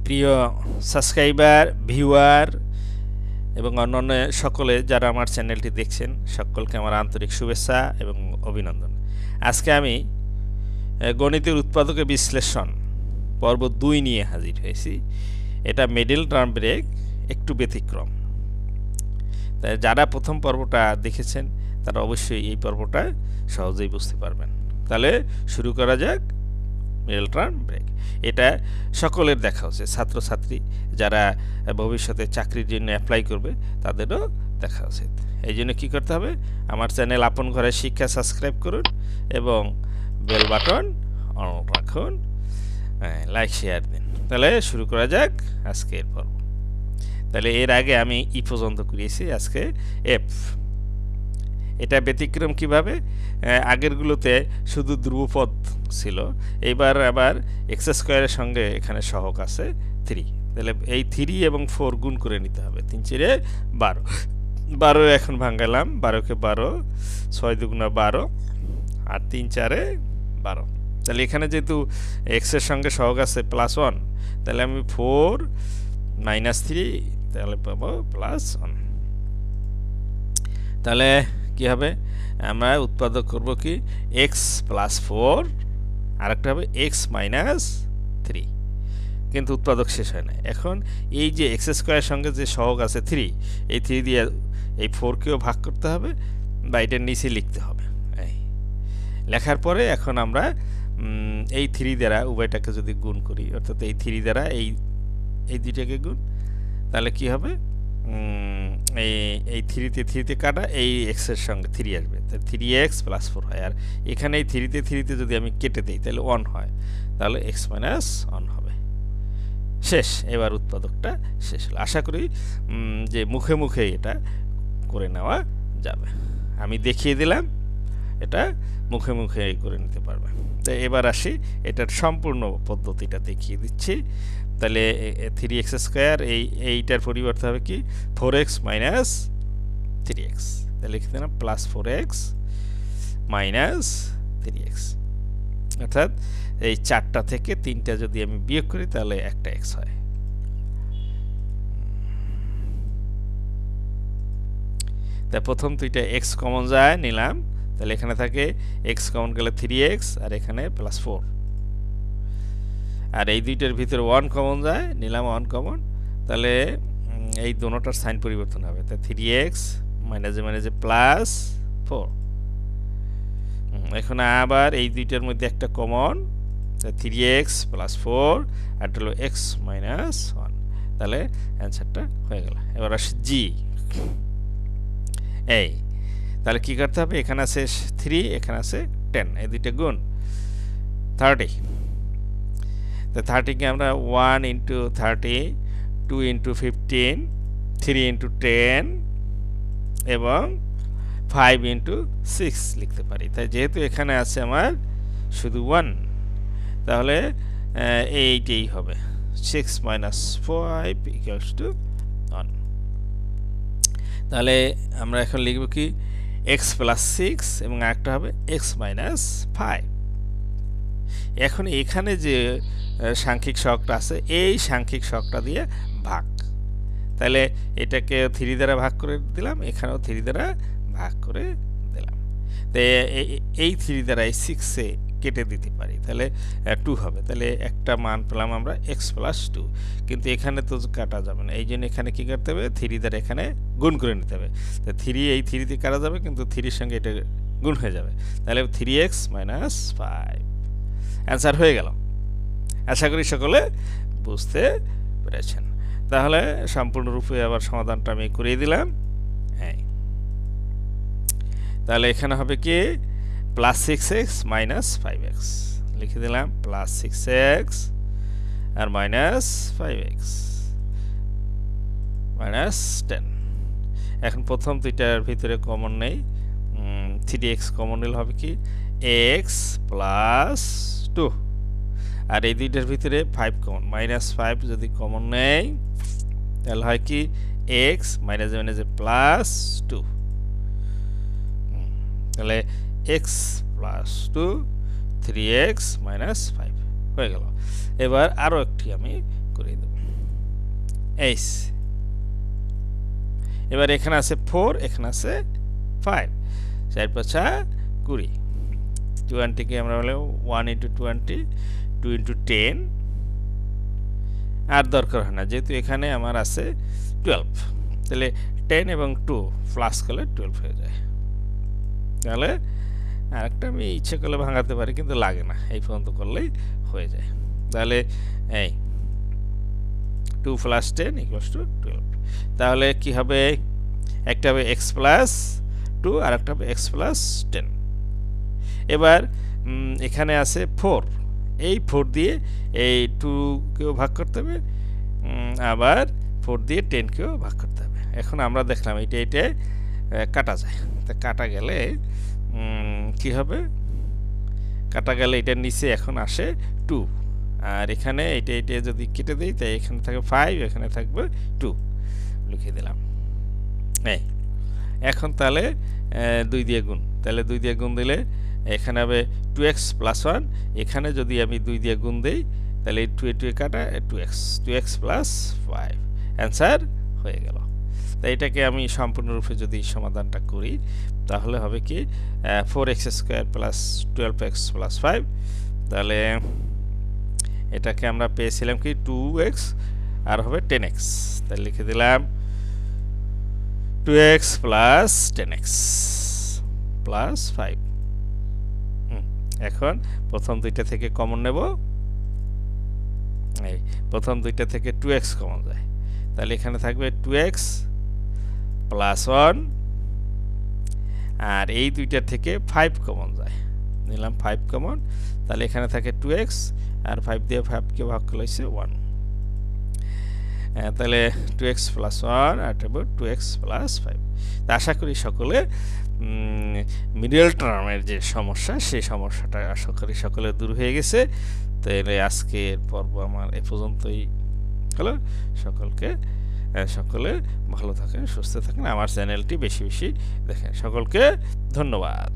প্রিয় subscriber, viewer এবং অন্যান্য সকলে যারা আমার চ্যানেলটি দেখছেন, সকলকে আমার আন্তরিক শুভেচ্ছা এবং অভিনন্দন। আজকে আমি গণিতের উৎপাদকের বিশ্লেষণ পর্ব 2 নিয়ে হাজির হয়েছি। এটা মিডল টার্ম ব্রেক, একটু ব্যতিক্রম। তাই যারা প্রথম পর্বটা দেখেছেন তারা অবশ্যই এই পর্বটা সহজেই বুঝতে পারবেন। তাহলে শুরু করা যাক। মিডল টার্ম ব্রেক এটা সকলের দেখা উচিত, ছাত্রছাত্রী যারা ভবিষ্যতে চাকরির জন্য অ্যাপ্লাই করবে তাদেরও দেখা উচিত। এই জন্য কী করতে হবে, আমার চ্যানেল আপন ঘরে শিক্ষা সাবস্ক্রাইব করুন এবং বেল বাটন অন রাখুন, লাইক শেয়ার দিন। তাহলে শুরু করা যাক আজকের পর্ব। তাহলে এর আগে আমি ই পর্যন্ত করিয়েছি, আজকে এফ। এটা ব্যতিক্রম কিভাবে, আগেরগুলোতে শুধু ধ্রুবপদ ছিল, এইবার আবার এক্স স্কোয়ারের সঙ্গে এখানে সহগ আছে 3। তাহলে এই 3 এবং 4 গুণ করে নিতে হবে। 3 4 12, 12 এখন ভাঙালাম, 12কে 12, 6 দুগুণা 12 আর 3 4 12। তাহলে এখানে যেহেতু এক্সের সঙ্গে সহগ আছে +1, তাহলে আমি 4 - 3 তাহলে পাবো +1। তাহলে কি হবে, আমরা উৎপাদক করব কি x + 4, আর একটা হবে x - 3, কিন্তু উৎপাদক শেষ হয় না। এখন এই যে এক্স স্কোয়ারের সঙ্গে যে সহগ আছে 3, এই 3 দিয়ে এই 4কেও ভাগ করতে হবে বা এটার নিচে লিখতে হবে। এই লেখার পরে এখন আমরা এই 3 দ্বারা উভয়টাকে যদি গুণ করি, অর্থাৎ এই 3 দ্বারা এই দুইটাকে গুণ, তাহলে কি হবে, এই 3 কাটা, এই x এর সঙ্গে 3 আসবে, তাহলে 3x + 4 হয়। আর এখানে এই 3 যদি আমি কেটে দিই তাহলে 1 হয়, তাহলে x - 1 হবে। শেষ। এবার উৎপাদকটা শেষ হলো। আশা করি যে মুখে মুখে এটা করে নেওয়া যাবে। আমি দেখিয়ে দিলাম, এটা মুখে মুখে করে নিতে পারবে। তো এবার আসি, এটার সম্পূর্ণ পদ্ধতিটা দেখিয়ে দিচ্ছি। তাহলে 3x², এইটার পরিবর্তে হবে কি 4x - 3x। তাহলে লিখতে দিলাম +4x - 3x, অর্থাৎ এই 4টা থেকে 3টা যদি আমি বিয়োগ করি তাহলে একটা x হয়। তা প্রথম 2টা x কমন যায়, নিলাম। তাহলে এখানে থাকে x কমন গেলে 3x, আর এখানে +4। আর এই দুইটার ভিতরে 1 কমন যায়, নিলাম 1 কমন। তাহলে এই দোনোটার সাইন পরিবর্তন হবে, তাই 3x +4। এখন আবার এই দুইটার মধ্যে একটা কমন, তাই 3x + 4, আর হলো x - 1। তাহলে অ্যান্সারটা হয়ে গেল। এবার আসি জি। এই তাহলে কি করতে হবে, এখানে আছে 3, এখানে আছে 10, এই দুইটা গুণ 30। তো 30কে আমরা 1 × 30, 2 × 15, 3 × 10 এবং 5 × 6 লিখতে পারি। তাই যেহেতু এখানে আছে আমার শুধু 1, তাহলে এইটাই হবে 6 - 5 = 1। তাহলে আমরা এখন লিখব কি x + 6 এবং আরেকটা হবে x - 5। এখন এখানে যে সাংখ্যিক সহগটা আছে, এই সাংখ্যিক সহগটা দিয়ে ভাগ। তাহলে এটাকে 3 দ্বারা ভাগ করে দিলাম, এখানেও 3 দ্বারা ভাগ করে দিলাম। তো এই 3 দ্বারা এই 6-এ কেটে দিতে পারি, তাহলে 2 হবে। তাহলে একটা মান পেলাম আমরা x + 2, কিন্তু এখানে তো কাটা যাবে না, এই জন্য এখানে কী করতে হবে, 3 দ্বারা এখানে গুণ করে নিতে হবে। তো 3 এই 3 দিয়ে কাটা যাবে, কিন্তু 3-এর সঙ্গে এটা গুণ হয়ে যাবে, তাহলে 3x - 5। অ্যান্সার হয়ে গেল। আশা করি সকলে বুঝতে পেরেছেন। তাহলে সম্পূর্ণরূপে আবার সমাধানটা আমি করিয়ে দিলাম। হ্যাঁ, তাহলে এখানে হবে কি +6x - 5x, লিখে দিলাম +6x আর -5x -10। এখন প্রথম দুইটার ভিতরে কমন নেই, 3x কমন নিলে হবে কি x + 2, আর এই দুইটার ভিতরে 5 কমন, -5 যদি কমন নেই তাহলে হয় কি x - +2। তাহলে x + 2, 3x - 5 হয়ে গেল। এবার আরও একটি আমি করে দেব। এইচ। এবার এখানে আছে 4, এখানে আছে 5, 4 5 20। 20 কে আমরা বলে 1 × 20, 2 × 10, আর দরকার হয় না যেহেতু এখানে আমার আছে 12। তাহলে 10 এবং 2 প্লাস করলে 12 হয়ে যায়। তাহলে আরেকটা আমি ইচ্ছে করলে ভাঙাতে পারি কিন্তু লাগে না, এই পর্যন্ত করলেই হয়ে যায়। তাহলে এই 2 + 10 = 12। তাহলে কি হবে, একটা হবে x + 2 আর একটা হবে x + 10। এবার এখানে আছে 4, এই 4 দিয়ে এই 2 কেও ভাগ করতে হবে, আবার 4 দিয়ে 10 কেও ভাগ করতে হবে। এখন আমরা দেখলাম এটা কাটা যায়, তা কাটা গেলে কি হবে, কাটা গেলে এটার নিচে এখন আসে 2, আর এখানে এটা যদি কেটে দিই তাই এখানে থাকবে 5, এখানে থাকবে 2, লিখে দিলাম। এই এখন তাহলে 2 দিয়ে গুণ, তাহলে 2 দিয়ে গুণ দিলে এখানে হবে 2x + 1, এখানে যদি আমি 2 দিয়ে গুণ দেই তাহলে 2 কাটা 2x + 5, অ্যান্সার হয়ে গেল। তাই এটাকে আমি সম্পূর্ণরূপে যদি সমাধানটা করি তাহলে হবে কি 4x² + 12x + 5, তাহলে এটাকে আমরা পেয়েছিলাম কি 2x আর হবে 10x, তাহলে লিখে দিলাম 2x + 10x + 5। এখন প্রথম দুইটা থেকে কমন নেব, এই প্রথম দুইটা থেকে 2x কমন যায়, তাহলে এখানে থাকবে 2x + 1, আর এই দুইটা থেকে 5 কমন যায়, নিলাম 5 কমন, তাহলে এখানে থাকে 2x আর 5 দিয়ে 5 কে ভাগ করলে হচ্ছে 1, তাহলে 2x + 1 আর 2x + 5। তা আশা করি সকলে মিডল টার্মের যে সমস্যা সেই সমস্যাটা আশা করি সকলের দূর হয়ে গেছে। তাহলে আজকের পর্ব আমার এ পর্যন্তই হলো। সকলে ভালো থাকেন, সুস্থ থাকেন, আমার চ্যানেলটি বেশি বেশি দেখেন। সকলকে ধন্যবাদ।